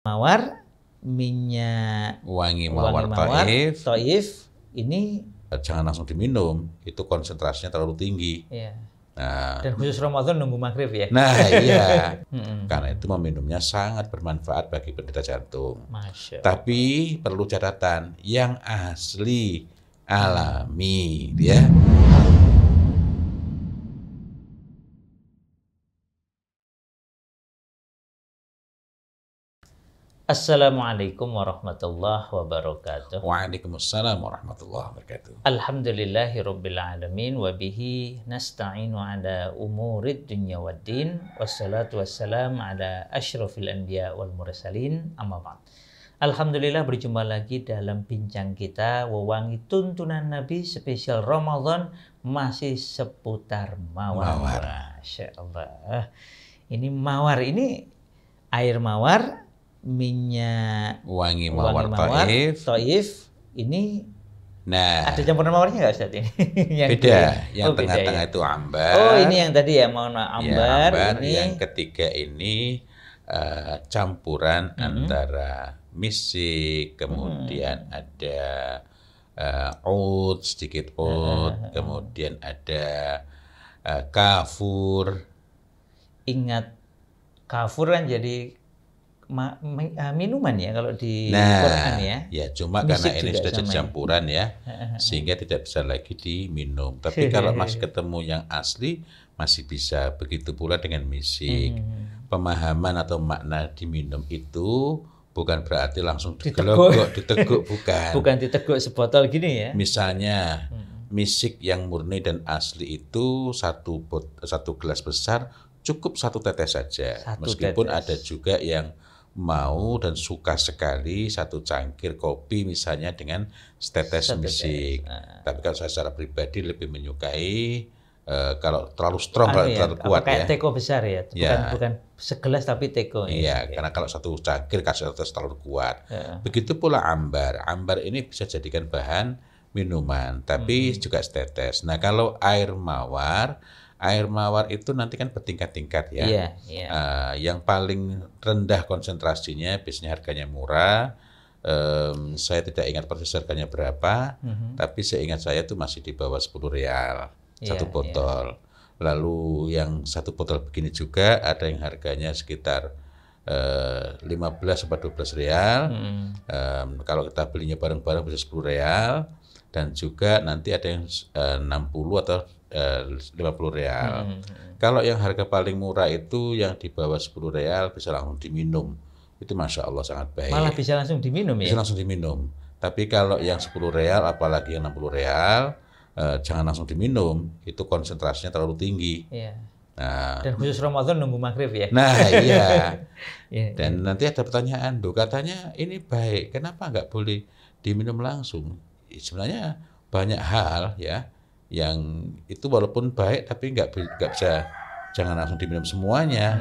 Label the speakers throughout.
Speaker 1: Mawar, minyak
Speaker 2: wangi mawar
Speaker 1: Thaif ini
Speaker 2: jangan langsung diminum, itu konsentrasinya terlalu tinggi.
Speaker 1: ya.
Speaker 2: Nah,
Speaker 1: Dan khusus Ramadan nunggu maghrib ya.
Speaker 2: nah iya, karena itu meminumnya sangat bermanfaat bagi penderita jantung.
Speaker 1: Masya.
Speaker 2: Tapi perlu catatan yang asli alami, ya.
Speaker 1: Assalamualaikum warahmatullahi wabarakatuh.
Speaker 2: Waalaikumsalam warahmatullahi wabarakatuh.
Speaker 1: Alhamdulillahirabbil alamin wa bihi nasta'inu ala umurid dunya waddin wassalatu wassalam ala asyrafil anbiya wal mursalin amma ba'd. Alhamdulillah berjumpa lagi dalam bincang kita Wewangi Tuntunan Nabi spesial Ramadan masih seputar mawar. Masya Allah. Ini mawar, ini air mawar, minyak
Speaker 2: wangi mawar
Speaker 1: Thaif ini.
Speaker 2: Nah,
Speaker 1: ada campuran mawarnya nggak Ustaz ini?
Speaker 2: Yang beda, yang tengah-tengah
Speaker 1: ya?
Speaker 2: Itu ambar.
Speaker 1: Oh, ini yang tadi ya, mohon maaf, ambar.
Speaker 2: Ya, ambar.
Speaker 1: Ini.
Speaker 2: Yang ketiga ini campuran antara misik, kemudian ada oud, sedikit oud, kemudian ada kafur.
Speaker 1: Ingat, kafur kan jadi minuman ya kalau di Quran ya.
Speaker 2: Ya, cuma
Speaker 1: misik
Speaker 2: karena ini sudah jadi campuran ya, sehingga tidak bisa lagi diminum. Tapi kalau masih ketemu yang asli, masih bisa. Begitu pula dengan misik. Pemahaman atau makna diminum itu bukan berarti langsung diteguk, bukan.
Speaker 1: Bukan diteguk sebotol gini ya.
Speaker 2: Misalnya, misik yang murni dan asli itu satu gelas besar cukup 1 tetes saja. Meskipun ada juga yang mau dan suka sekali 1 cangkir kopi misalnya dengan setetes misik. Tapi kalau saya secara pribadi lebih menyukai kalau terlalu strong, kalau terlalu kuat
Speaker 1: kayak
Speaker 2: ya.
Speaker 1: teko besar ya, bukan segelas tapi teko.
Speaker 2: Iya, karena kalau 1 cangkir kasih setetes terlalu kuat. Begitu pula ambar. Ambar ini bisa jadikan bahan minuman, tapi juga setetes. Nah, kalau air mawar itu nanti kan bertingkat-tingkat ya. Yang paling rendah konsentrasinya biasanya harganya murah. Saya tidak ingat persis harganya berapa, tapi seingat saya itu masih di bawah 10 rial satu botol. Lalu yang 1 botol begini juga ada yang harganya sekitar 15 sampai 12 rial. Kalau kita belinya bareng-bareng bisa 10 rial. Dan juga nanti ada yang 60 atau 50 rial. Kalau yang harga paling murah itu yang di bawah 10 rial bisa langsung diminum. Itu Masya Allah sangat baik.
Speaker 1: Malah bisa langsung diminum ya?
Speaker 2: Bisa langsung diminum. Tapi kalau yang 10 rial apalagi yang 60 rial jangan langsung diminum. Itu konsentrasinya terlalu tinggi. Nah,
Speaker 1: dan khusus Ramadan nunggu maghrib ya?
Speaker 2: Nah iya. Dan nanti ada pertanyaan, katanya ini baik, kenapa nggak boleh diminum langsung? Sebenarnya banyak hal ya yang itu walaupun baik tapi nggak bisa, jangan langsung diminum semuanya.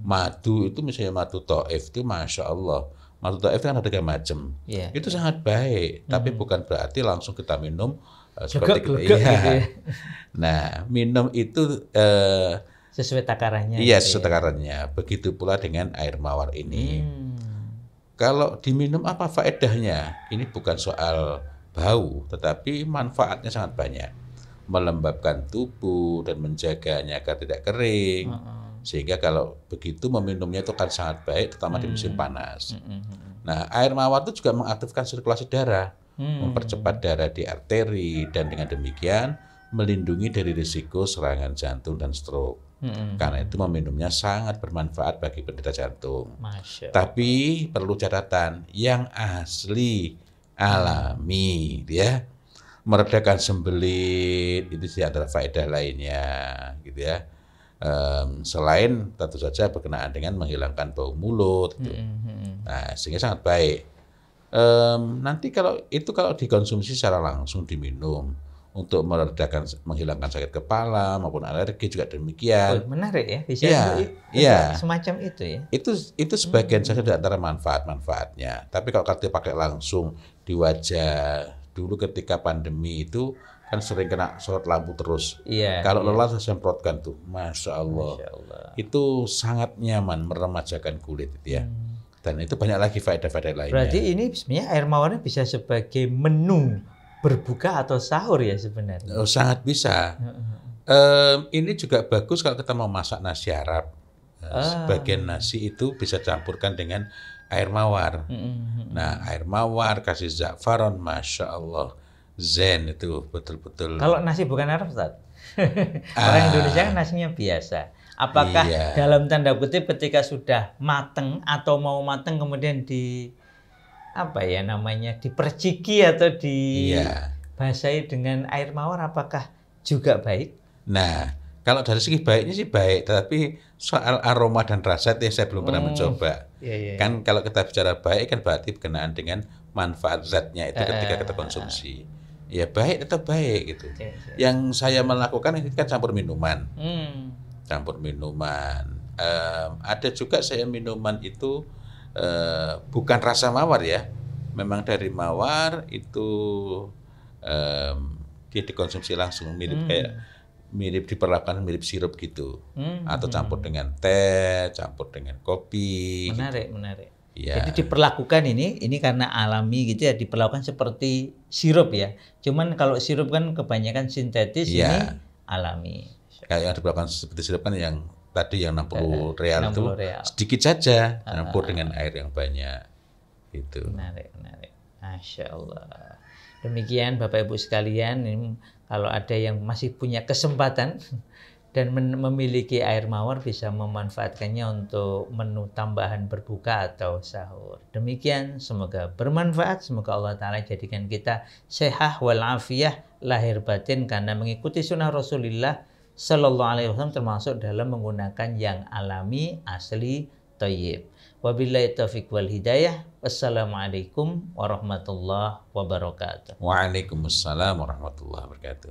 Speaker 2: Madu itu misalnya madu Thaif itu Masya Allah, madu Thaif kan ada 3 macam. Itu sangat baik, tapi bukan berarti langsung kita minum seperti kita.
Speaker 1: Gitu ya.
Speaker 2: Nah, minum itu
Speaker 1: sesuai takarannya.
Speaker 2: Iya, sesuai takarannya. Begitu pula dengan air mawar ini. Kalau diminum apa faedahnya? Ini bukan soal bau, tetapi manfaatnya sangat banyak. Melembabkan tubuh dan menjaganya agar tidak kering. Sehingga kalau begitu meminumnya itu akan sangat baik, terutama di musim panas. Nah, air mawar itu juga mengaktifkan sirkulasi darah, mempercepat darah di arteri, dan dengan demikian melindungi dari risiko serangan jantung dan stroke. Karena itu meminumnya sangat bermanfaat bagi penderita jantung. Tapi perlu catatan yang asli alami ya, meredakan sembelit itu sih antara faedah lainnya gitu ya. Selain tentu saja berkenaan dengan menghilangkan bau mulut gitu. Nah, sehingga sangat baik. Nanti kalau dikonsumsi secara langsung diminum untuk meredakan, menghilangkan sakit kepala maupun alergi juga demikian.
Speaker 1: Menarik ya, bisa semacam itu ya.
Speaker 2: Itu sebagian saja di antara manfaat-manfaatnya. Tapi kalau kita pakai langsung di wajah, dulu ketika pandemi itu kan sering kena sorot lampu terus. Kalau lelah saya semprotkan tuh, Masya Allah. Itu sangat nyaman, meremajakan kulit itu ya. Dan itu banyak lagi faedah-faedah lainnya.
Speaker 1: Berarti ini sebenarnya air mawar ini bisa sebagai menu berbuka atau sahur ya sebenarnya?
Speaker 2: Oh, sangat bisa. Ini juga bagus kalau kita mau masak nasi Arab. Sebagian nasi itu bisa campurkan dengan air mawar. Nah, air mawar kasih za'faron, masya Allah, zen itu betul-betul.
Speaker 1: Kalau nasi bukan Arab, Ustaz? Orang Indonesia kan nasinya biasa. Apakah dalam tanda kutip ketika sudah mateng atau mau mateng kemudian diperciki atau dibasahi dengan air mawar, apakah juga baik?
Speaker 2: Nah, kalau dari segi baiknya sih baik, tetapi soal aroma dan rasa itu yang saya belum pernah mencoba. Kan kalau kita bicara baik kan berarti berkenaan dengan manfaat zatnya itu ketika kita konsumsi. Ya baik tetap baik gitu. Yang saya melakukan ini kan campur minuman. Campur minuman. Ada juga saya minuman itu bukan rasa mawar ya. Memang dari mawar itu dia dikonsumsi langsung mirip diperlakukan mirip sirup gitu, atau campur dengan teh, campur dengan kopi.
Speaker 1: Menarik.
Speaker 2: Ya.
Speaker 1: Jadi diperlakukan ini karena alami gitu ya, diperlakukan seperti sirup ya. Cuman kalau sirup kan kebanyakan sintetis, ini alami.
Speaker 2: Kayak yang diperlakukan seperti sirup kan yang tadi yang 60 real itu sedikit saja campur dengan air yang banyak. Gitu.
Speaker 1: Menarik. Masya Allah. Demikian Bapak Ibu sekalian, ini kalau ada yang masih punya kesempatan dan memiliki air mawar bisa memanfaatkannya untuk menu tambahan berbuka atau sahur. Demikian, semoga bermanfaat. Semoga Allah Ta'ala jadikan kita sehat walafiah lahir batin karena mengikuti sunnah Rasulullah Sallallahu Alaihi Wasallam, termasuk dalam menggunakan yang alami, asli, thayyib. Wabillahi taufiq wal hidayah. Wassalamualaikum warahmatullahi wabarakatuh.
Speaker 2: Waalaikumsalam warahmatullahi wabarakatuh.